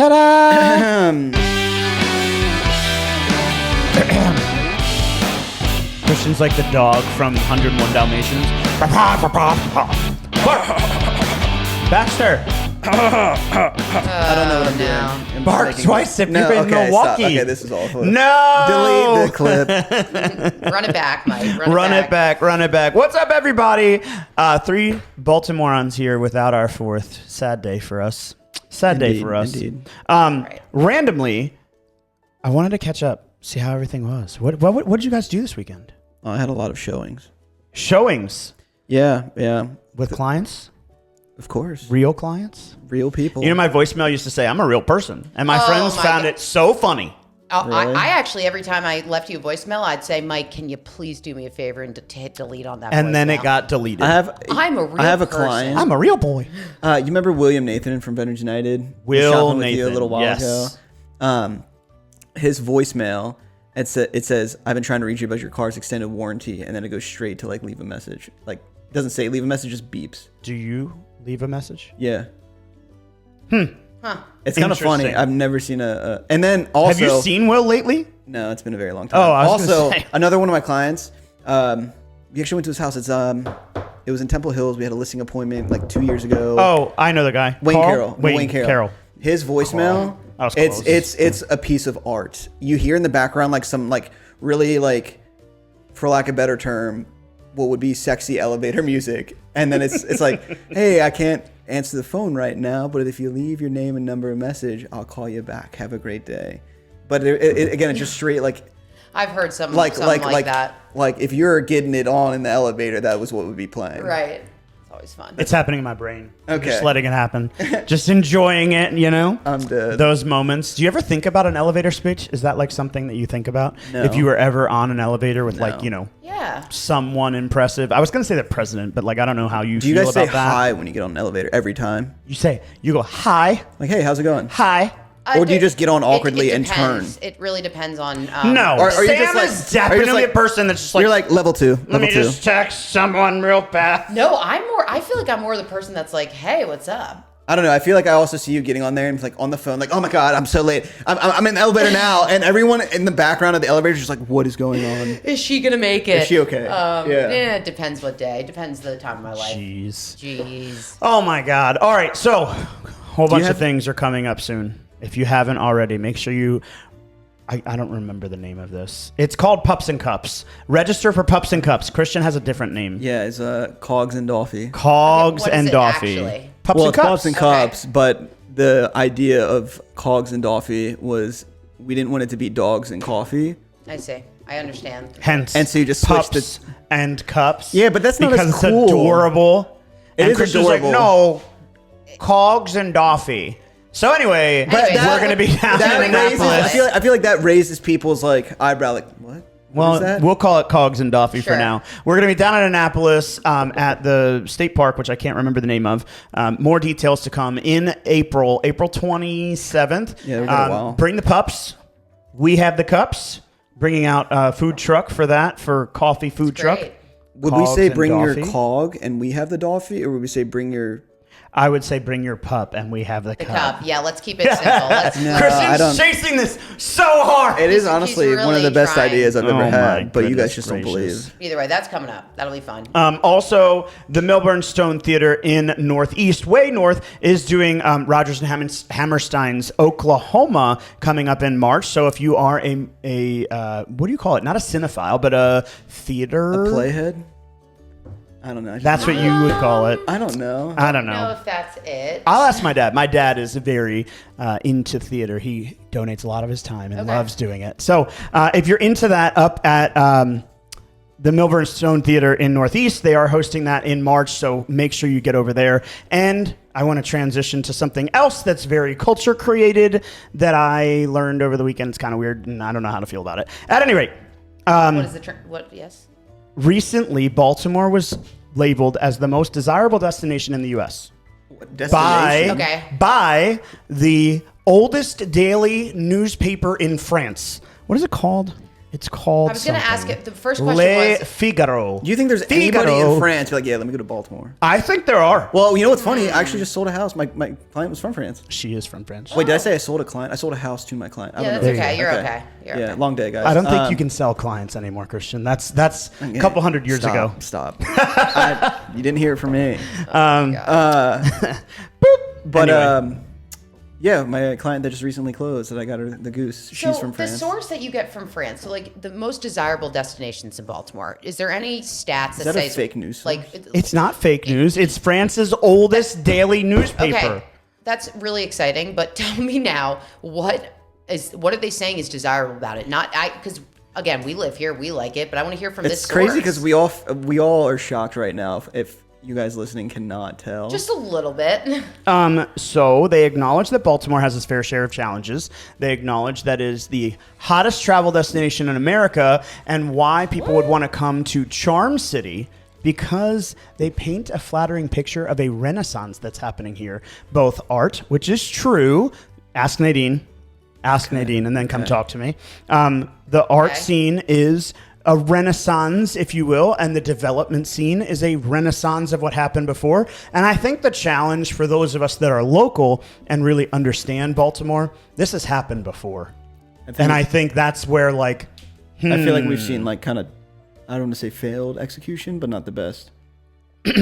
Ta-da! Christian's like the dog from 101 Dalmatians. Baxter! I don't know what I'm doing. Bark twice if you're in Milwaukee. Stop. Okay, this is awful. No! Delete the clip. Run it back, Mike. Run it back. What's up, everybody? 3 Baltimorons here without our 4th. Sad day for us. Indeed. Right. Randomly, I wanted to catch up, see how everything was. What did you guys do this weekend? I had a lot of showings. Showings? Yeah. With clients? Of course. Real clients? Real people. You know, my voicemail used to say, I'm a real person. And my friends found it so funny. Really? Really? I actually, every time I left you a voicemail, I'd say, Mike, can you please do me a favor and to hit delete on that And then it voicemail?" got deleted. I'm a real I have a person. client. I'm a real boy. You remember William Nathan from Veterans United? Will Shopping with Nathan, you a little while yes. ago. His voicemail, it says, I've been trying to reach you about your car's extended warranty, and then it goes straight to like leave a message. Like, it doesn't say leave a message, just beeps. Do you leave a message? Yeah. Huh. It's kind of funny. Interesting. I've never seen a and then also Have you seen Will lately? No, it's been a very long time. Oh, I was gonna also say. another one of my clients. We actually went to his house. It was in Temple Hills. We had a listing appointment like 2 years ago. Oh, I know the guy. Wayne Carl? Carroll. Wayne Carroll. His voicemail. That was close. It's a piece of art. You hear in the background like some like really like, for lack of a better term, what would be sexy elevator music, and then it's like, hey, I can't answer the phone right now, but if you leave your name and number and message, I'll call you back. Have a great day. But again, it's just straight like I've heard something like that. Like if you're getting it on in the elevator, that was what would be playing. Right. It's always fun. It's happening in my brain. I'm Okay. just letting it happen. Just enjoying it, you know? I'm dead. Those moments. Do you ever think about an elevator speech? Is that like something that you think about? No. If you were ever on an elevator with No. like, you know, Yeah. someone impressive. I was going to say the president, but like, I don't know how you Do you feel guys about say that. hi when you get on an elevator every time? You go, hi, Like, hey, how's it going? hi. Or do you just get on awkwardly it and turn? depends. It really depends on. No, Or are you Sam just like- is are you just definitely like- a person that's just like, You're like level 2. let Level me 2. just text someone real fast. No, I feel like I'm more the person that's like, hey, what's up? I don't know. I feel like I also see you getting on there and like on the phone, like, oh my God, I'm so late. I'm in the elevator now. And everyone in the background of the elevator is just like, what is going on? Is she gonna make it? Is she okay? Yeah. It depends what day. Depends the time of my life. Jeez. Oh my God. All right. So, a whole bunch of things are coming up soon. If you haven't already, make sure you. I don't remember the name of this. It's called Pups and Cups. Register for Pups and Cups. Christian has a different name. Yeah, it's Cogs and Doffy. Cogs What is and it Doffy. actually? Pups Well, and it's Cups. Pups and Cups, but the idea of Cogs and Doffy was we didn't want it to be dogs and coffee. I see. I understand. Hence, And so you just Pups switched and Cups. Yeah, but that's not because as it's cool. adorable. It and is Christian's adorable. like, no, Cogs and Doffy. So anyway, But we're going to be down That in raises, Annapolis. I feel like that raises people's like eyebrow. Like, what? What is Well, that? we'll call it Cogs and Doffy for Sure. now. We're going to be down in Annapolis at the state park, which I can't remember the name of. More details to come in April 27th. Yeah, we got a while. Bring the pups. We have the cups. Bringing out a food truck for that, for coffee food truck. Great. Would we Cogs say and bring your Doffy? cog and we have the Doffy, or would we say bring your? I would say bring your pup and we have the The cup. cup. Yeah, let's keep it simple. Let's, No, I Christian's don't- chasing this so hard. It is He's honestly one of really the best trying. ideas I've Oh ever my had, but you goodness guys just don't gracious. believe. Either way, that's coming up. That'll be fun. Also, the Milburn Stone Theater in Northeast, way north, is doing Rodgers and Hammerstein's Oklahoma coming up in March. So if you are a what do you call it? Not a cinephile, but a theater. A playhead? I don't know. That's what you would call it. I don't know. I don't I don't know know. if that's it. I'll ask my dad. My dad is very into theater. He donates a lot of his time and Okay. loves doing it. So if you're into that, up at the Milburn Stone Theater in Northeast, they are hosting that in March. So make sure you get over there. And I want to transition to something else that's very culture created that I learned over the weekend. It's kind of weird, and I don't know how to feel about it. At any rate, What is the what? Yes. recently Baltimore was labeled as the most desirable destination in the U.S. Destination? Okay. by the oldest daily newspaper in France. What is it called? It's called I was going to ask something. it. The first question Le was, Figaro. Do you think there's anybody in France who's like, yeah, let me go to Baltimore? I think there are. Well, you know what's funny? I actually just sold a house. My client was from France. She is from France. Wait, did I say I sold a client? I sold a house to my client. I yeah, don't that's know. okay. You're okay. You're Yeah, okay. long day, guys. I don't think you can sell clients anymore, Christian. That's a couple hundred years ago. Stop. You didn't hear it from me. But Anyway. yeah, my client that just recently closed that I got her the goose. She's from France. The source that you get from France, so like the most desirable destinations in Baltimore, is there any stats that that a say fake news source? like It's not fake news. It's France's oldest daily newspaper. okay, that's really exciting. But tell me now, what are they saying is desirable about it? Not because again, we live here, we like it, but I want to hear from this It's source. crazy because we all are shocked right now if you guys listening cannot tell. Just a little bit. So they acknowledge that Baltimore has its fair share of challenges. They acknowledge that it is the hottest travel destination in America and why people would want to come to Charm City because they paint a flattering picture of a renaissance that's happening here. Both art, which is true. Ask Nadine. Ask Nadine and then come talk to me. The art scene is a renaissance, if you will, and the development scene is a renaissance of what happened before. And I think the challenge for those of us that are local and really understand Baltimore, this has happened before. I think that's where I feel like we've seen like kind of, I don't want to say failed execution, but not the best. I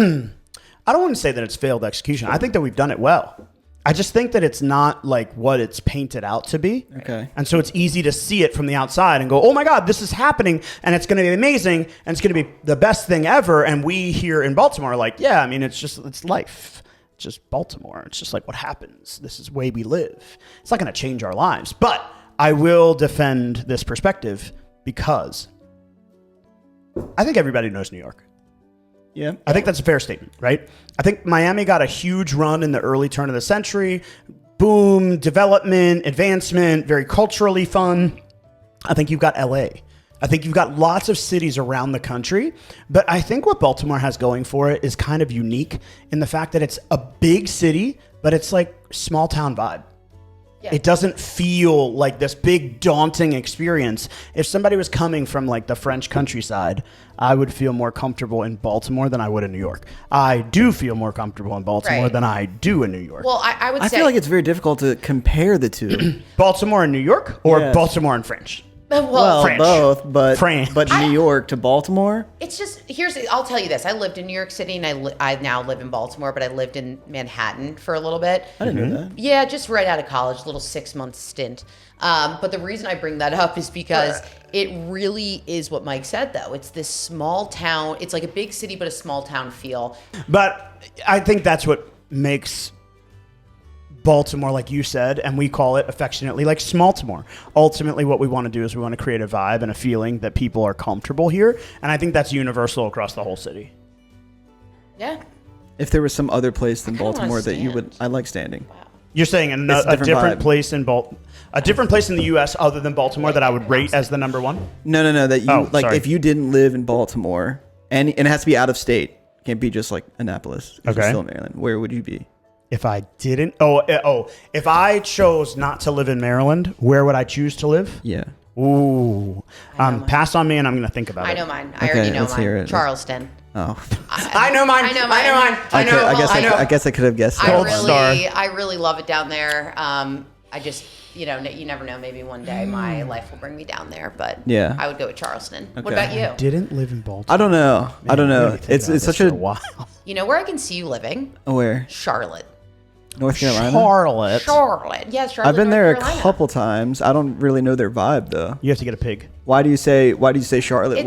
don't want to say that it's failed execution. I think that we've done it well. I just think that it's not like what it's painted out to be. Okay. And so it's easy to see it from the outside and go, oh my God, this is happening and it's going to be amazing and it's going to be the best thing ever. And we here in Baltimore are like, yeah, I mean, it's life. It's just Baltimore. It's just like what happens. This is the way we live. It's not going to change our lives. But I will defend this perspective because I think everybody knows New York. Yeah. I think that's a fair statement, right? I think Miami got a huge run in the early turn of the century. Boom, development, advancement, very culturally fun. I think you've got LA. I think you've got lots of cities around the country. But I think what Baltimore has going for it is kind of unique in the fact that it's a big city, but it's like small town vibe. Yeah. It doesn't feel like this big daunting experience. If somebody was coming from like the French countryside, I would feel more comfortable in Baltimore than I would in New York. I do feel more comfortable in Baltimore Right. than I do in New York. Well, I would I say feel like it's very difficult to compare the two. Baltimore and New York or Yes. Baltimore and French? well, French. Both, but France. but New York to Baltimore. it's just I'll tell you this. I lived in New York City and I now live in Baltimore, but I lived in Manhattan for a little bit. I didn't know that. Yeah, just right out of college, little 6-month stint. But the reason I bring that up is because it really is what Mike said, though. It's this small town. It's like a big city, but a small town feel. But I think that's what makes Baltimore, like you said, and we call it affectionately like Smaltimore. Ultimately, what we want to do is we want to create a vibe and a feeling that people are comfortable here. And I think that's universal across the whole city. Yeah. If there was some other place than kinda wanna Baltimore that you would, stand. I like standing. You're saying It's a a different different vibe. place in a different place in the U.S. other than Baltimore that I would rate as the number one? No. That you Oh, like sorry. if you didn't live in Baltimore and it has to be out of state. Can't be just like Annapolis. 'Cause you're Okay. still in Maryland. Where would you be? If I didn't, if I chose not to live in Maryland, where would I choose to live? Yeah. Ooh, mine. pass on me, and I'm going to think about it. I know mine. I Okay, already know let's hear mine. it. Charleston. Oh. I know mine. I know I mine. know mine. I know. I guess I could have guessed that. Gold star. I really love it down there. I just, you never know. Maybe one day my life will bring me down there. But Yeah. I would go with Charleston. What Okay. about you? Didn't live in Baltimore. I don't know. I don't Man, I'm know. gonna be thinking It's about such this for a while. You know where I can see you living? where Charlotte. North Carolina. Charlotte. Charlotte. Yeah, Charlotte. I've been North there Carolina. a couple times. I don't really know their vibe though. You have to get a pig. Why do you say Charlotte?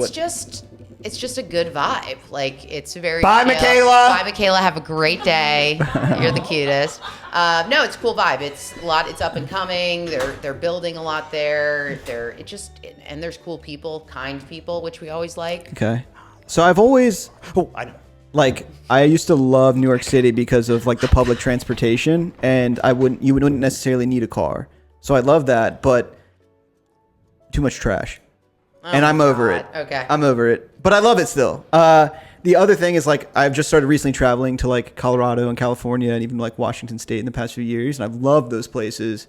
It's just a good vibe. Like it's very Bye, chill. Michaela. Bye, Michaela. Have a great day. You're the cutest. No, it's a cool vibe. It's a lot. It's up and coming. They're building a lot there. And there's cool people, kind people, which we always like. Okay. So I've always Oh, I know. like I used to love New York City because of like the public transportation, and you wouldn't necessarily need a car. So I love that, but too much trash. And I'm over it. Okay. I'm over it. But I love it still. The other thing is like I've just started recently traveling to like Colorado and California and even like Washington State in the past few years, and I've loved those places.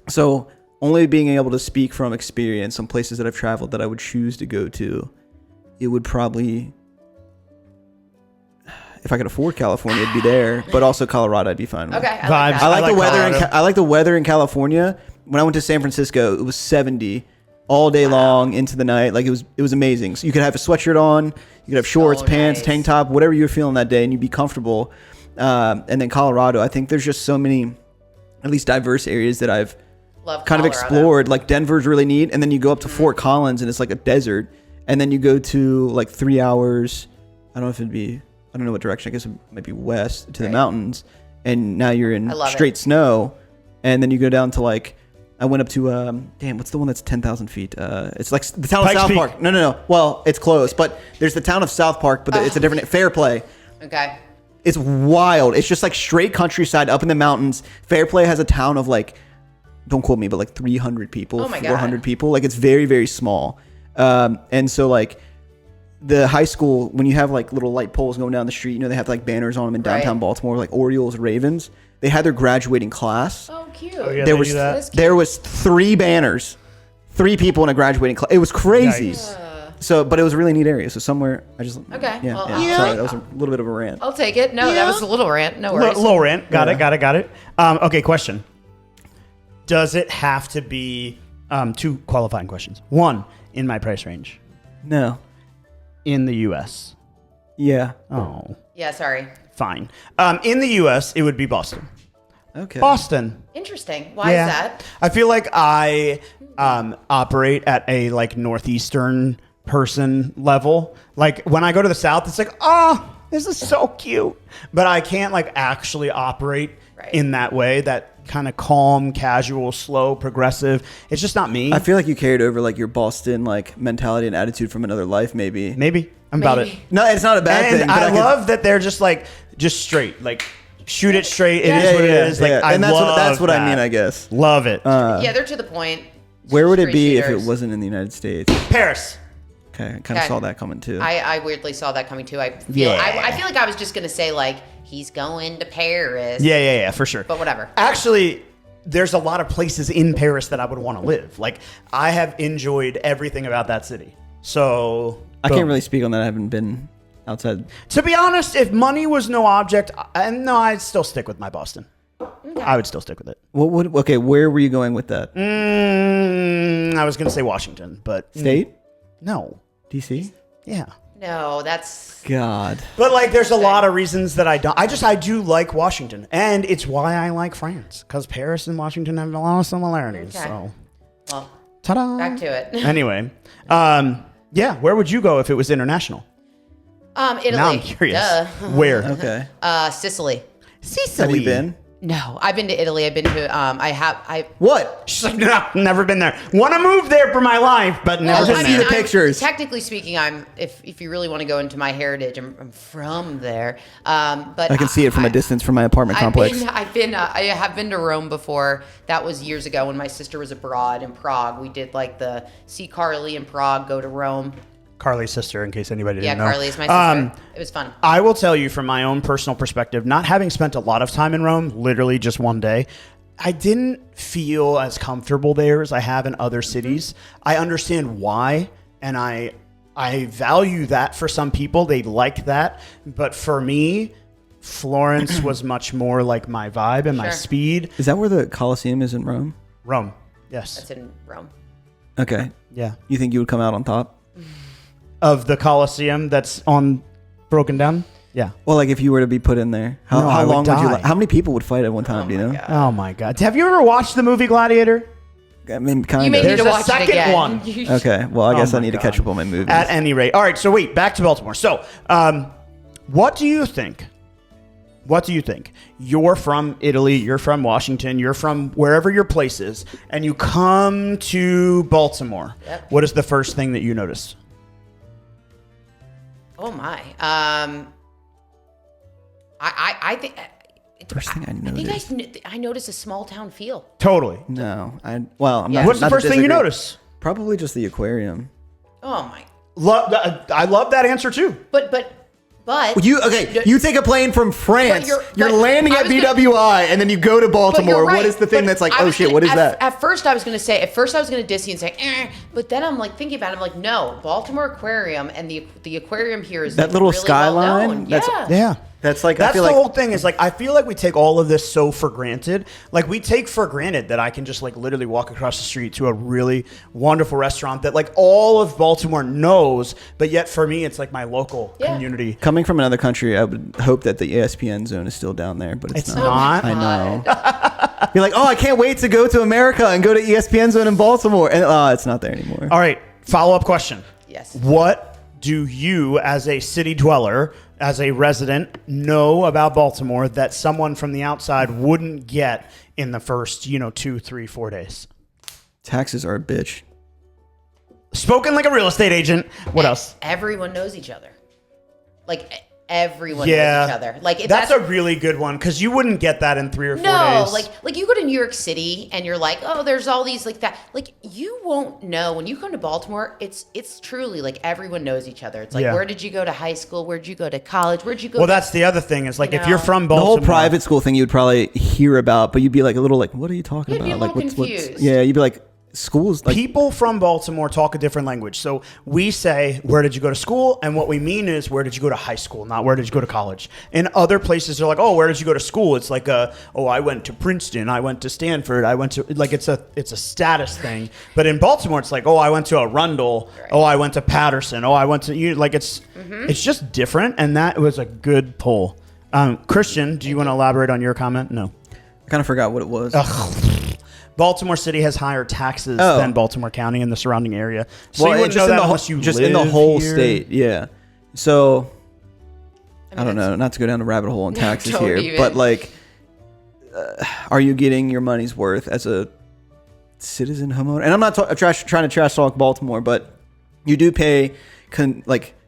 So only being able to speak from experience on places that I've traveled that I would choose to go to, it would probably, if I could afford California, it'd be there. But also Colorado, I'd be fine with. Okay, Vibes. I like the weather. Colorado. I like the weather in California. When I went to San Francisco, it was 70 all day long into the night. Like it was amazing. So you could have a sweatshirt on, you could have shorts, pants, nice. tank top, whatever you were feeling that day, and you'd be comfortable. And then Colorado, I think there's just so many, at least diverse areas that I've Love kind of Colorado. explored. Like Denver's really neat, and then you go up to Fort Collins, and it's like a desert. And then you go to like 3 hours. I don't know what direction. I guess it might be west to the mountains, and now you're in straight snow. And then you go down to like, I went up to what's the one that's 10,000 feet? It's like the town of Pikes South Peak. Park. No. Well, it's close, but there's the town of South Park, but it's a different Fairplay. Okay. It's wild. It's just like straight countryside up in the mountains. Fairplay has a town of like, don't quote me, but like 300 people, Oh my God. 400 people. Like it's very, very small. And so like the high school, when you have like little light poles going down the street, they have like banners on them in downtown Baltimore, like Orioles, Ravens. They had their graduating class. Oh, cute. yeah. there they was do that. there was 3 banners, 3 people in a graduating class. It was crazy. Nice. So, but it was a really neat area. So somewhere I just Okay. Yeah. Well, yeah. Sorry, that was a little bit of a rant. I'll take it. No, that was a little rant. No worries. Low rent. Got it. Okay, question. Does it have to be 2 qualifying questions? 1, in my price range. No. In the U.S. Yeah. Oh, Yeah, sorry. fine. In the U.S., it would be Boston. Okay. Boston. Interesting. Why is that? I feel like I operate at a like northeastern person level. Like when I go to the South, it's like, oh, this is so cute. But I can't like actually operate in that way, that kind of calm, casual, slow, progressive. It's just not me. I feel like you carried over like your Boston like mentality and attitude from another life, maybe. Maybe. I'm about it. No, it's not a bad And thing. But I love that they're just straight. Like, shoot it straight. It is what it is. Like, I and love that's what I mean, that. I guess. Love it. Yeah, they're to the point. Where would it Straight be if it shooters. wasn't in the United States? Paris. Okay, I kind of saw that coming too. I weirdly saw that coming too. I feel like I was just gonna say like he's going to Paris. Yeah, for sure. But whatever. Actually, there's a lot of places in Paris that I would want to live. Like, I have enjoyed everything about that city. So I can't really speak on that. I haven't been outside. To be honest, if money was no object, I'd still stick with my Boston. I would still stick with it. Okay, where were you going with that? I was going to say Washington, but State? no. DC? Yeah. No, that's God. But like, there's a lot of reasons that I don't. I do like Washington, and it's why I like France, because Paris and Washington have a lot of similarities. Okay. So, well. ta-da! Back to it. Anyway, yeah. Where would you go if it was international? Italy. Now I'm curious. Duh. Where? Okay. Sicily. Sicily. Have you been? No, I've been to Italy. I've been to What? She's like, no, never been there. Want to move there for my life, but never been I see there. the pictures. Technically speaking, if you really want to go into my heritage, I'm from there. But I can see it from a distance from my apartment complex. I have been to Rome before. That was years ago when my sister was abroad in Prague. We did like the see Carly in Prague, go to Rome. Carly's sister, in case anybody didn't know. Yeah, Carly is my sister. It was fun. I will tell you from my own personal perspective, not having spent a lot of time in Rome, literally just one day, I didn't feel as comfortable there as I have in other cities. I understand why, and I value that for some people. They like that. But for me, Florence was much more like my vibe and my speed. Is that where the Colosseum is in Rome? Rome, yes. That's in Rome. Okay. Yeah. You think you would come out on top? Of the Colosseum that's on broken down? Yeah. Well, like if you were to be put in there, No, I how would long would you? die. How many people would fight at one time? Do you know? Oh my God. Have you ever watched the movie Gladiator? I mean, kind You may of. need There's to a watch second it again. one. Okay. Well, I guess I my need to God. catch up on my movies. At any rate. All right. So wait, back to Baltimore. So, what do you think? What do you think? You're from Italy. You're from Washington. You're from wherever your place is, and you come to Baltimore. Yep. What is the first thing that you notice? Oh my. I think. First thing I noticed. I think I noticed a small town feel. Totally. No. I'm not. What's the not to first thing you disagree. notice? Probably just the aquarium. Oh my. I love that answer too. But But You take a plane from France. You're landing at BWI, and then you go to Baltimore. Right. What is the thing that's like, oh shit, what is that? At first, I was going to diss you and say, but then I'm like thinking about it. I'm like, no, Baltimore Aquarium and the aquarium here is that like little really skyline. well known. Yeah. That's like that's I feel the like whole thing is like I feel like we take all of this so for granted. Like we take for granted that I can just like literally walk across the street to a really wonderful restaurant that like all of Baltimore knows, but yet for me it's like my local community. Coming from another country, I would hope that the ESPN zone is still down there, but it's not. not. I know. You're like, oh, I can't wait to go to America and go to ESPN zone in Baltimore, and it's not there anymore. All right, follow-up question. Yes. What do you, as a city dweller, as a resident, know about Baltimore that someone from the outside wouldn't get in the first, 2, 3, 4 days? Taxes are a bitch. Spoken like a real estate agent. What else? Everyone knows each other. Like everyone knows each other. Like if that's a really good one because you wouldn't get that in 3 or 4 days. No, like you go to New York City and you're like, oh, there's all these like that. Like you won't know when you come to Baltimore. It's truly like everyone knows each other. It's like where did you go to high school? Where'd you go to college? Where'd you go? Well, that's the other thing is like if you're from The Baltimore, whole private school thing you would probably hear about, but you'd be like a little like, what are you talking You'd be about? a Like little confused. you'd be like, schools like people from Baltimore talk a different language. So we say, where did you go to school? And what we mean is, where did you go to high school? Not where did you go to college? In other places, they're like, oh, where did you go to school? It's like, I went to Princeton. I went to Stanford. I went to, like, it's a status thing. But in Baltimore, it's like, oh, I went to Arundel. Right. Oh, I went to Patterson. Oh, I went to, like, it's just different. And that was a good pull. Christian, do you want to elaborate on your comment? No. I kind of forgot what it was. Baltimore City has higher taxes than Baltimore County and the surrounding area. So you wouldn't know that unless you just live in the whole here. state. Yeah. So I don't know, not to go down the rabbit hole on taxes here, but like, are you getting your money's worth as a citizen homeowner? And I'm not trying to trash talk Baltimore, but you do pay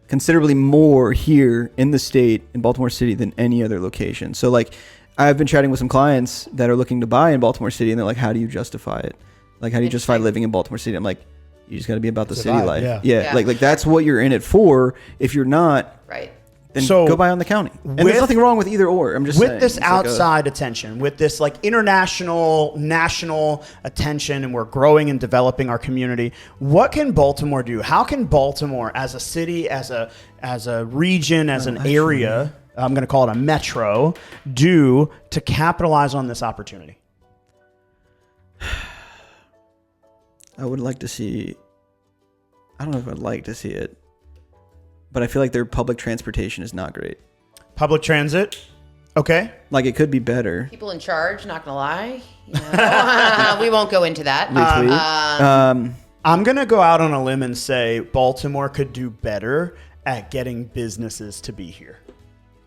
considerably more here in the state in Baltimore City than any other location. So like, I've been chatting with some clients that are looking to buy in Baltimore City, and they're like, how do you justify it? Like, how do you justify living in Baltimore City? I'm like, you just got to be about the city life. Yeah. Like that's what you're in it for. If you're not, right, then go buy on the county. And there's nothing wrong with either or. I'm just saying. With this outside attention, with this like international, national attention, and we're growing and developing our community, what can Baltimore do? How can Baltimore as a city, as a region, as an area, I'm going to call it a metro, do to capitalize on this opportunity? I would like to see, I don't know if I'd like to see it, but I feel like their public transportation is not great. Public transit? Okay. Like it could be better. People in charge, not going to lie. You know, we won't go into that. I'm going to go out on a limb and say Baltimore could do better at getting businesses to be here.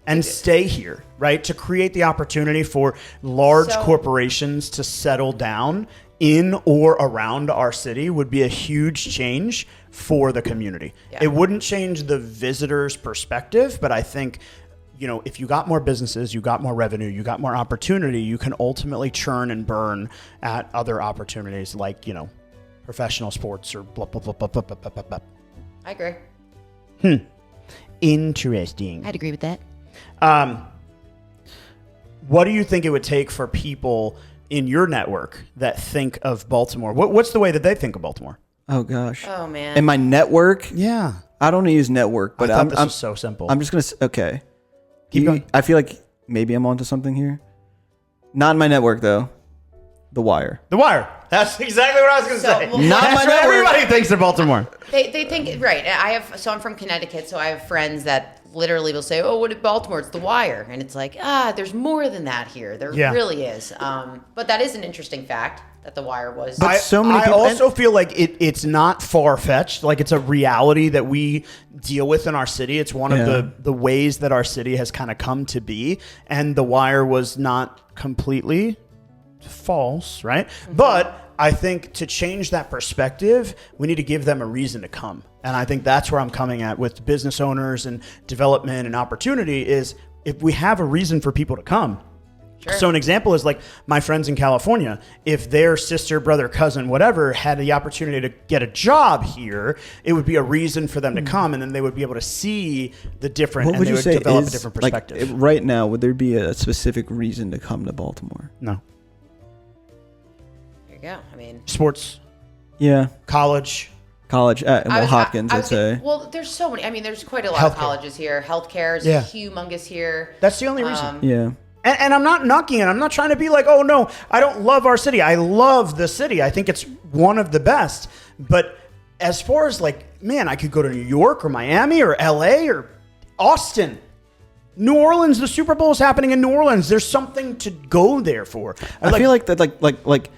And stay here, right? To create the opportunity for large corporations to settle down in or around our city would be a huge change for the community. Yeah. It wouldn't change the visitor's perspective, but I think, if you got more businesses, you got more revenue, you got more opportunity, you can ultimately churn and burn at other opportunities like, professional sports or blah, blah, blah, blah, blah, blah, blah, blah. I agree. Interesting. I'd agree with that. What do you think it would take for people in your network that think of Baltimore? What's the way that they think of Baltimore? Oh gosh. Oh man. In my network? Yeah. I don't use network, but this is so simple. I'm just going to, okay. Keep going. I feel like maybe I'm onto something here. Not in my network though. The Wire. The Wire. That's exactly what I was going to say. Well, not my network. Everybody thinks of Baltimore. They think, right. I'm from Connecticut, so I have friends that literally will say, oh, what is Baltimore? It's The Wire. And it's like, there's more than that here. There really is. But that is an interesting fact that The Wire was. But so many people, I also feel like it's not far-fetched. Like it's a reality that we deal with in our city. It's one of the ways that our city has kind of come to be. And The Wire was not completely false, right? Mm-hmm. But I think to change that perspective, we need to give them a reason to come. And I think that's where I'm coming at with business owners and development and opportunity is if we have a reason for people to come, Sure. So an example is like my friends in California. If their sister, brother, cousin, whatever, had the opportunity to get a job here, it would be a reason for them to come, and then they would be able to see the different, What and would they you would say develop a is, different like, perspective. right now, would there be a specific reason to come to Baltimore? No. There you go. I mean, Sports, Yeah, college. college. Hopkins, I'd say. Well, there's so many. I mean, there's quite a lot Healthcare. of colleges here. Healthcare is Yeah. humongous here. That's the only reason. Yeah. And I'm not knocking it. I'm not trying to be like, oh, no, I don't love our city. I love the city. I think it's one of the best. But as far as like, man, I could go to New York or Miami or LA or Austin. New Orleans, the Super Bowl is happening in New Orleans. There's something to go there for. I feel like that, like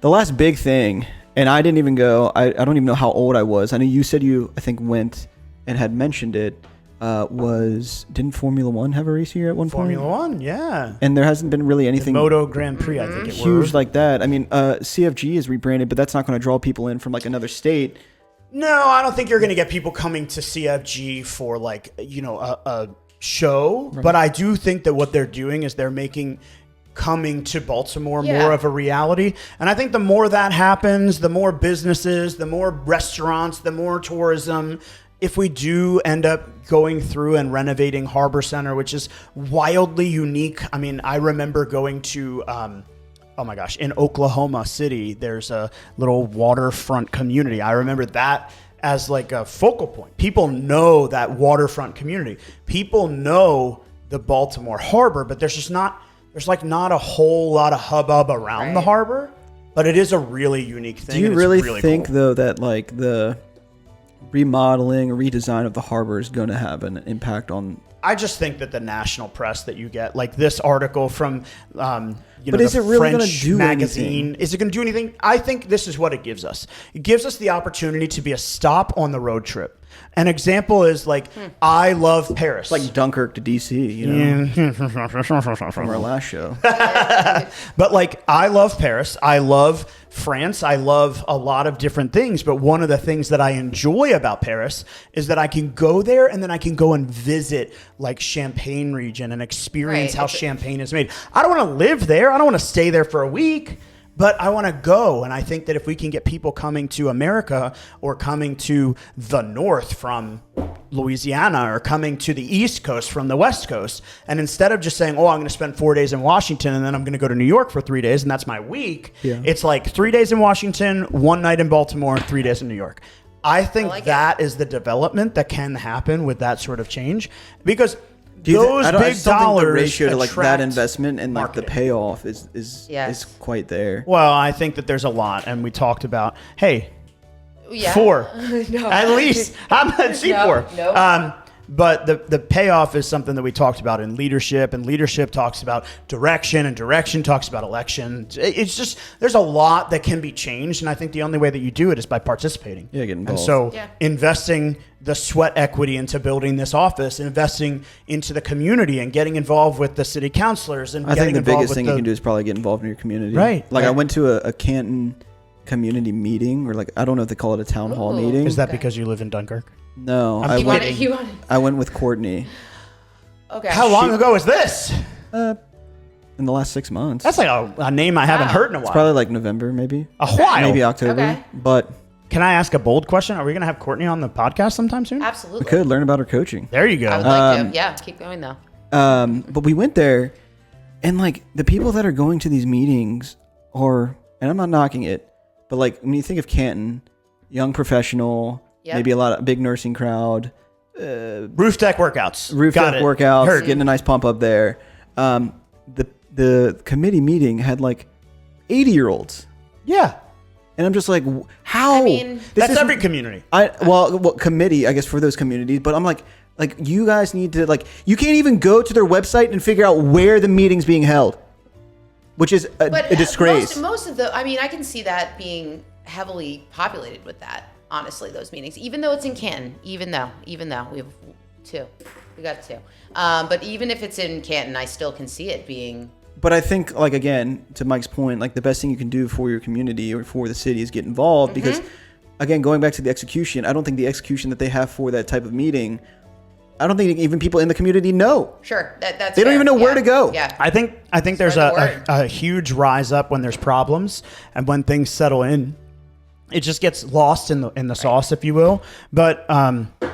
the last big thing, and I didn't even go. I don't even know how old I was. I know you said you, I think, went and had mentioned it. Didn't Formula One have a race here at one Formula point? One, yeah. And there hasn't been really anything Moto Grand Prix, I think it huge was. like that. I mean, CFG is rebranded, but that's not going to draw people in from like another state. No, I don't think you're going to get people coming to CFG for like, a show. Right. But I do think that what they're doing is they're making coming to Baltimore more of a reality. And I think the more that happens, the more businesses, the more restaurants, the more tourism. If we do end up going through and renovating Harbor Center, which is wildly unique. I mean, I remember going to, in Oklahoma City, there's a little waterfront community. I remember that as like a focal point. People know that waterfront community. People know the Baltimore Harbor, but there's not a whole lot of hubbub around the harbor, but it is a really unique thing. Do you really think cool. though that like the remodeling or redesign of the harbor is going to have an impact on? I just think that the national press that you get, like this article from, but is it really going to do magazine, anything? Is it going to do anything? I think this is what it gives us. It gives us the opportunity to be a stop on the road trip. An example is like, I love Paris. It's like Dunkirk to DC, from our last show. But like, I love Paris. I love France. I love a lot of different things. But one of the things that I enjoy about Paris is that I can go there and then I can go and visit like Champagne region and experience how champagne is made. I don't want to live there. I don't want to stay there for a week. But I want to go, and I think that if we can get people coming to America or coming to the north from Louisiana or coming to the East Coast from the West Coast, and instead of just saying, oh, I'm going to spend 4 days in Washington and then I'm going to go to New York for 3 days and that's my week, it's like 3 days in Washington, 1 night in Baltimore, 3 days in New York. I think that is the development that can happen with that sort of change because those big dollars the ratio to like that attract investment and like marketing. the payoff is quite there. Well, I think that there's a lot, and we talked about 4 No. at least. I'm at C4. No. But the payoff is something that we talked about in leadership, and leadership talks about direction, and direction talks about election. It's just there's a lot that can be changed, and I think the only way that you do it is by participating. Yeah, get involved. And so investing the sweat equity into building this office, investing into the community, and getting involved with the city councilors. And I think the biggest thing you can do is probably get involved in your community. Right. Like I went to a Canton community meeting, or like I don't know if they call it a town hall meeting. Is that because you live in Dunkirk? No, I went with Courtney. Okay. How long ago was this? In the last 6 months. That's like a name I haven't heard in a while. It's probably like November, maybe. A while. Maybe October. Okay. But can I ask a bold question? Are we going to have Courtney on the podcast sometime soon? Absolutely. we could learn about her coaching. There you go. I would like to. Yeah, keep going though. But we went there, and like the people that are going to these meetings and I'm not knocking it, but like when you think of Canton, young professional, maybe a lot of big nursing crowd, roof deck workouts, Heard. Getting a nice pump up there. The committee meeting had like 80-year-olds. Yeah. And I'm just like, how? I mean, that's every community. Committee, I guess, for those communities. But I'm like you guys need to you can't even go to their website and figure out where the meeting's being held, which is a disgrace. Most of I can see that being heavily populated with that. Honestly, those meetings, even though it's in Canton, even though we have 2, we got 2. But even if it's in Canton, I still can see it being. But I think, like, again, to Mike's point, like the best thing you can do for your community or for the city is get involved because, again, going back to the execution, I don't think the execution that they have for that type of meeting I don't think even people in the community know. Sure, that's They don't fair. even know where Yeah. to go. Yeah. I think there's Spread the word. a huge rise up when there's problems, and when things settle in, it just gets lost in the sauce, if you will. But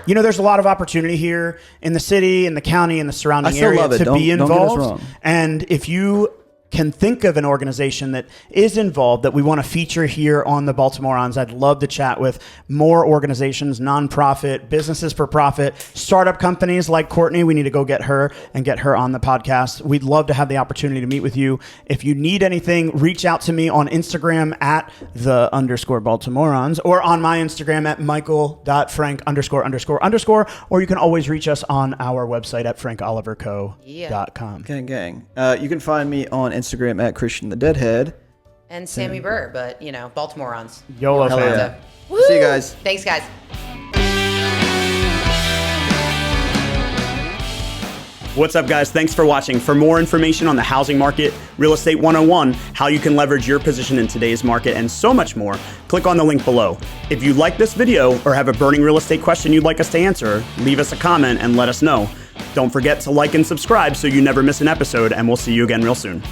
there's a lot of opportunity here in the city, in the county, in the surrounding I still area love it. to be Don't get us involved. wrong. And if you can think of an organization that is involved that we want to feature here on the Baltimorons, I'd love to chat with more organizations, nonprofit, businesses for profit, startup companies like Courtney. We need to go get her on the podcast. We'd love to have the opportunity to meet with you. If you need anything, reach out to me on Instagram at _Baltimorons or on my Instagram at michael.frank___, or you can always reach us on our website at frankoliverco.com. Gang, gang. You can find me on Instagram at Christian the Deadhead. And Sammy Burr, but Baltimorons. YOLO Hell fam. yeah. Woo! See you guys. Thanks, guys. What's up, guys? Thanks for watching. For more information on the housing market, Real Estate 101, how you can leverage your position in today's market, and so much more, click on the link below. If you like this video or have a burning real estate question you'd like us to answer, leave us a comment and let us know. Don't forget to like and subscribe so you never miss an episode, and we'll see you again real soon.